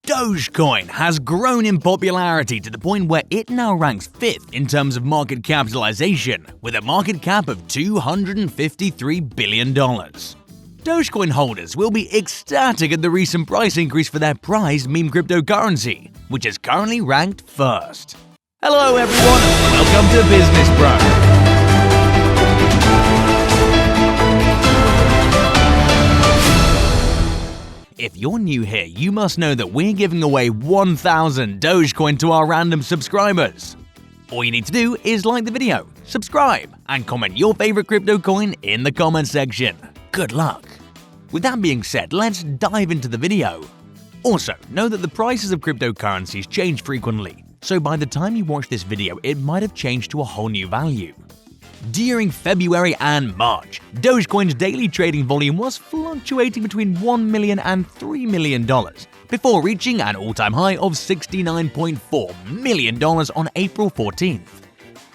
Dogecoin has grown in popularity to the point where it now ranks 5th in terms of market capitalization, with a market cap of $253 billion. Dogecoin holders will be ecstatic at the recent price increase for their prized meme cryptocurrency, which is currently ranked 1st. Hello everyone, welcome to Business Bro. If you're new here, you must know that we're giving away 1,000 Dogecoin to our random subscribers. All you need to do is like the video, subscribe, and comment your favorite crypto coin in the comment section. Good luck! With that being said, let's dive into the video. Also, know that the prices of cryptocurrencies change frequently, so by the time you watch this video, it might have changed to a whole new value. During February and March, Dogecoin's daily trading volume was fluctuating between $1 million and $3 million, before reaching an all-time high of $69.4 million on April 14th.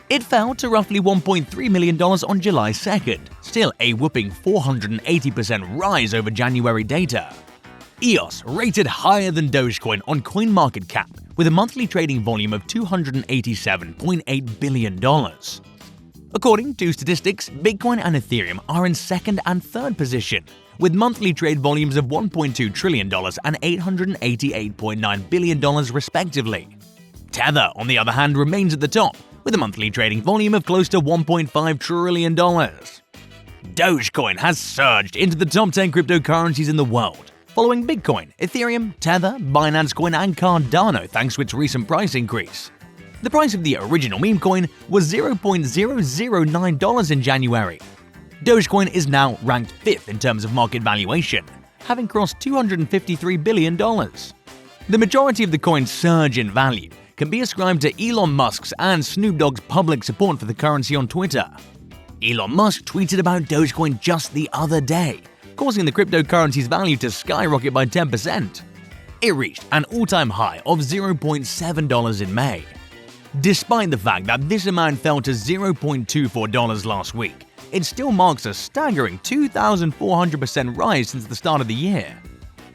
It fell to roughly $1.3 million on July 2nd, still a whopping 480% rise over January data. EOS rated higher than Dogecoin on CoinMarketCap, with a monthly trading volume of $287.8 billion. According to statistics, Bitcoin and Ethereum are in 2nd and 3rd position, with monthly trade volumes of $1.2 trillion and $888.9 billion respectively. Tether, on the other hand, remains at the top, with a monthly trading volume of close to $1.5 trillion. Dogecoin has surged into the top 10 cryptocurrencies in the world, following Bitcoin, Ethereum, Tether, Binance Coin, and Cardano thanks to its recent price increase. The price of the original meme coin was $0.009 in January. Dogecoin is now ranked 5th in terms of market valuation, having crossed $253 billion. The majority of the coin's surge in value can be ascribed to Elon Musk's and Snoop Dogg's public support for the currency on Twitter. Elon Musk tweeted about Dogecoin just the other day, causing the cryptocurrency's value to skyrocket by 10%. It reached an all-time high of $0.7 in May. Despite the fact that this amount fell to $0.24 last week, it still marks a staggering 2,400% rise since the start of the year.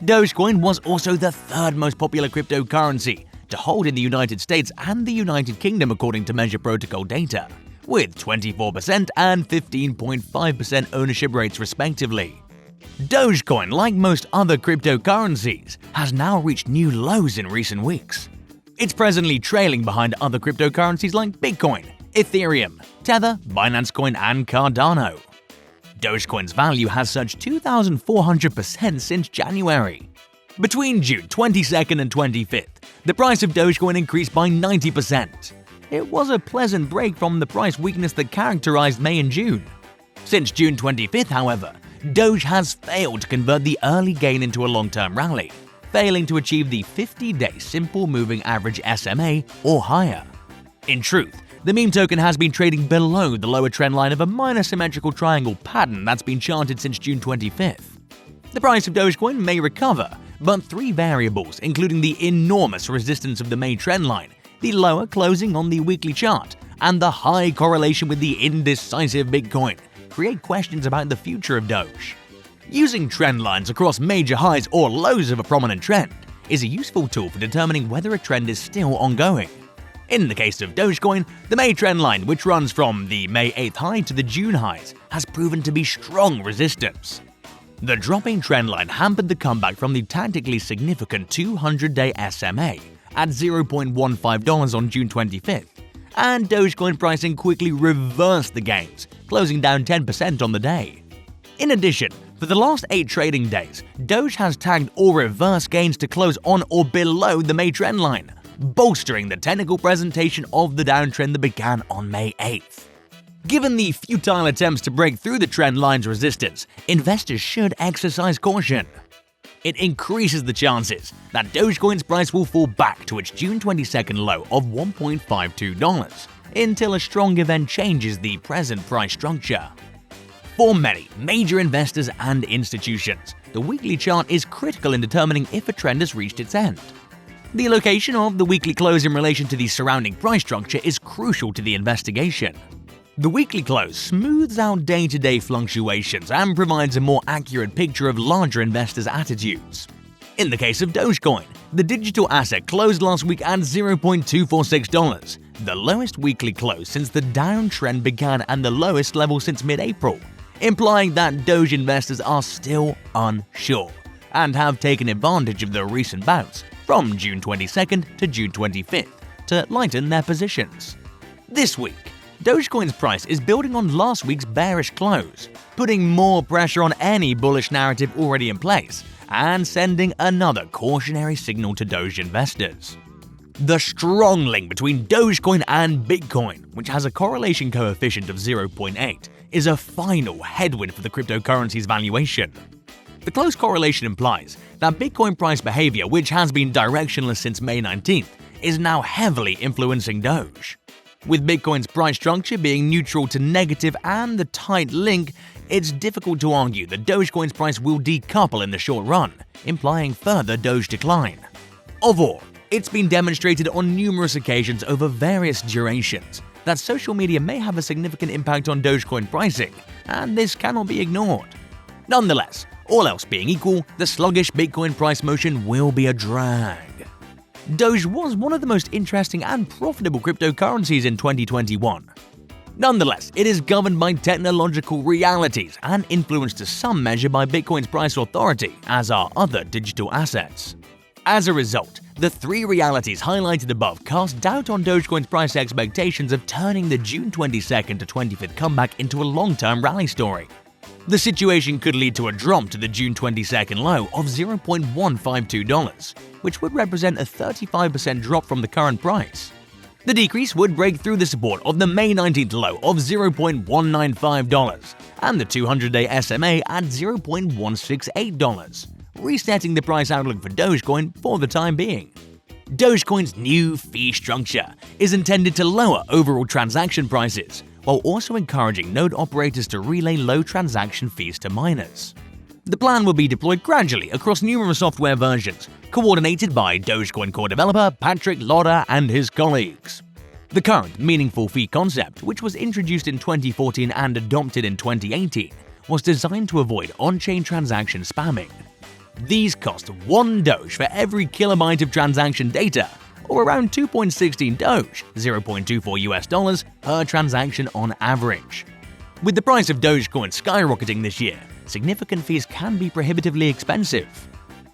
Dogecoin was also the 3rd most popular cryptocurrency to hold in the United States and the United Kingdom according to Measure Protocol data, with 24% and 15.5% ownership rates respectively. Dogecoin, like most other cryptocurrencies, has now reached new lows in recent weeks. It's presently trailing behind other cryptocurrencies like Bitcoin, Ethereum, Tether, Binance Coin, and Cardano. Dogecoin's value has surged 2,400% since January. Between June 22nd and 25th, the price of Dogecoin increased by 90%. It was a pleasant break from the price weakness that characterized May and June. Since June 25th, however, Doge has failed to convert the early gain into a long-term rally, failing to achieve the 50-day simple moving average SMA or higher. In truth, the meme token has been trading below the lower trend line of a minor symmetrical triangle pattern that's been charted since June 25th. The price of Dogecoin may recover, but 3 variables, including the enormous resistance of the May trend line, the lower closing on the weekly chart, and the high correlation with the indecisive Bitcoin, create questions about the future of Doge. Using trend lines across major highs or lows of a prominent trend is a useful tool for determining whether a trend is still ongoing. In the case of Dogecoin, the May trend line, which runs from the May 8th high to the June highs, has proven to be strong resistance. The dropping trend line hampered the comeback from the tactically significant 200-day SMA at $0.15 on June 25th, and Dogecoin pricing quickly reversed the gains, closing down 10% on the day. In addition, for the last 8 trading days, Doge has tagged or reversed gains to close on or below the May trend line, bolstering the technical presentation of the downtrend that began on May 8th. Given the futile attempts to break through the trend line's resistance, investors should exercise caution. It increases the chances that Dogecoin's price will fall back to its June 22nd low of $1.52 until a strong event changes the present price structure. For many major investors and institutions, the weekly chart is critical in determining if a trend has reached its end. The location of the weekly close in relation to the surrounding price structure is crucial to the investigation. The weekly close smooths out day-to-day fluctuations and provides a more accurate picture of larger investors' attitudes. In the case of Dogecoin, the digital asset closed last week at $0.246, the lowest weekly close since the downtrend began and the lowest level since mid-April, implying that Doge investors are still unsure and have taken advantage of the recent bounce from June 22nd to June 25th to lighten their positions. This week, Dogecoin's price is building on last week's bearish close, putting more pressure on any bullish narrative already in place and sending another cautionary signal to Doge investors. The strong link between Dogecoin and Bitcoin, which has a correlation coefficient of 0.8, is a final headwind for the cryptocurrency's valuation. The close correlation implies that Bitcoin price behavior, which has been directionless since May 19th, is now heavily influencing Doge. With Bitcoin's price structure being neutral to negative and the tight link, it's difficult to argue that Dogecoin's price will decouple in the short run, implying further Doge decline. Overall, it's been demonstrated on numerous occasions over various durations that social media may have a significant impact on Dogecoin pricing, and this cannot be ignored. Nonetheless, all else being equal, the sluggish Bitcoin price motion will be a drag. Doge was one of the most interesting and profitable cryptocurrencies in 2021. Nonetheless, it is governed by technological realities and influenced to some measure by Bitcoin's price authority, as are other digital assets. As a result, the three realities highlighted above cast doubt on Dogecoin's price expectations of turning the June 22nd to 25th comeback into a long-term rally story. The situation could lead to a drop to the June 22nd low of $0.152, which would represent a 35% drop from the current price. The decrease would break through the support of the May 19th low of $0.195 and the 200-day SMA at $0.168, resetting the price outlook for Dogecoin for the time being. Dogecoin's new fee structure is intended to lower overall transaction prices, while also encouraging node operators to relay low transaction fees to miners. The plan will be deployed gradually across numerous software versions, coordinated by Dogecoin core developer Patrick Lauder and his colleagues. The current meaningful fee concept, which was introduced in 2014 and adopted in 2018, was designed to avoid on-chain transaction spamming. These cost 1 Doge for every kilobyte of transaction data, or around 2.16 Doge, $0.24 per transaction on average. With the price of Dogecoin skyrocketing this year, significant fees can be prohibitively expensive.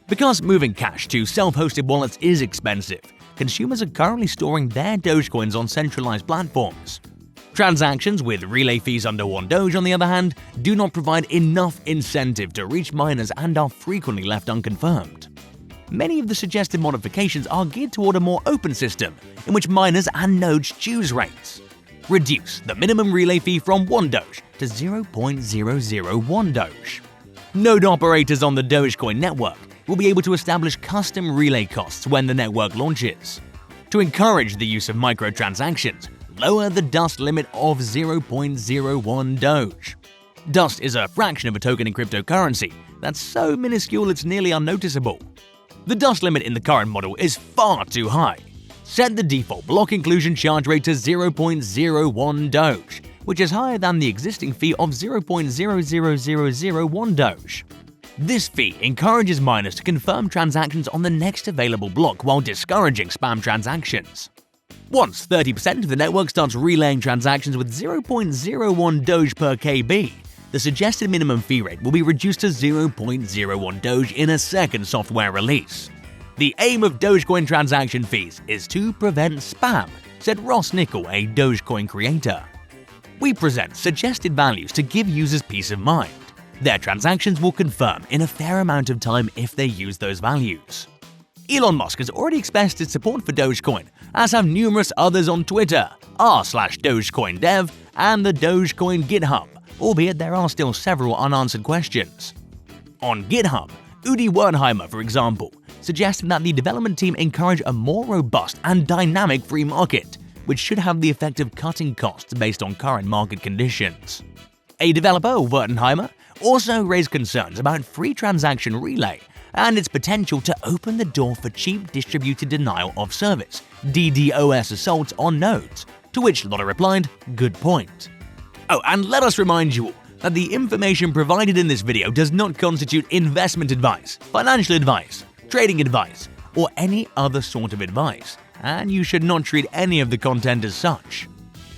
Because moving cash to self-hosted wallets is expensive, consumers are currently storing their Dogecoins on centralized platforms. Transactions with relay fees under 1 Doge, on the other hand, do not provide enough incentive to reach miners and are frequently left unconfirmed. Many of the suggested modifications are geared toward a more open system in which miners and nodes choose rates. Reduce the minimum relay fee from 1 Doge to 0.001 Doge. Node operators on the Dogecoin network will be able to establish custom relay costs when the network launches. To encourage the use of microtransactions, lower the dust limit of 0.01 Doge. Dust is a fraction of a token in cryptocurrency that's so minuscule it's nearly unnoticeable. The dust limit in the current model is far too high. Set the default block inclusion charge rate to 0.01 Doge, which is higher than the existing fee of 0.00001 Doge. This fee encourages miners to confirm transactions on the next available block while discouraging spam transactions. Once 30% of the network starts relaying transactions with 0.01 Doge per KB, the suggested minimum fee rate will be reduced to 0.01 Doge in a second software release. The aim of Dogecoin transaction fees is to prevent spam, said Ross Nickel, a Dogecoin creator. We present suggested values to give users peace of mind. Their transactions will confirm in a fair amount of time if they use those values. Elon Musk has already expressed his support for Dogecoin, as have numerous others on Twitter, r/Dogecoin Dev, and the Dogecoin GitHub, albeit there are still several unanswered questions. On GitHub, Udi Wernheimer, for example, suggested that the development team encourage a more robust and dynamic free market, which should have the effect of cutting costs based on current market conditions. A developer, Wernheimer, also raised concerns about free transaction relay and its potential to open the door for cheap distributed denial of service (DDoS) assaults on nodes, to which Lotta replied, "Good point." Oh, and let us remind you all that the information provided in this video does not constitute investment advice, financial advice, trading advice, or any other sort of advice, and you should not treat any of the content as such.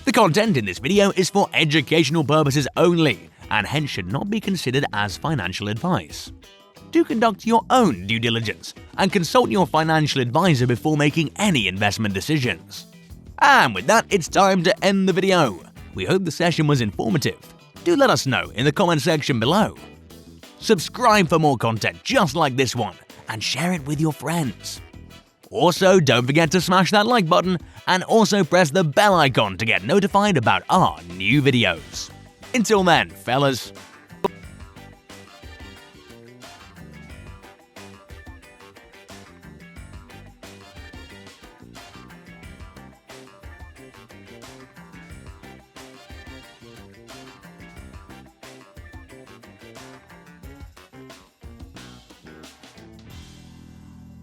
The content in this video is for educational purposes only, and hence should not be considered as financial advice. Do conduct your own due diligence and consult your financial advisor before making any investment decisions. And with that, it's time to end the video. We hope the session was informative. Do let us know in the comment section below. Subscribe for more content just like this one, and share it with your friends. Also, don't forget to smash that like button and also press the bell icon to get notified about our new videos. Until then, fellas.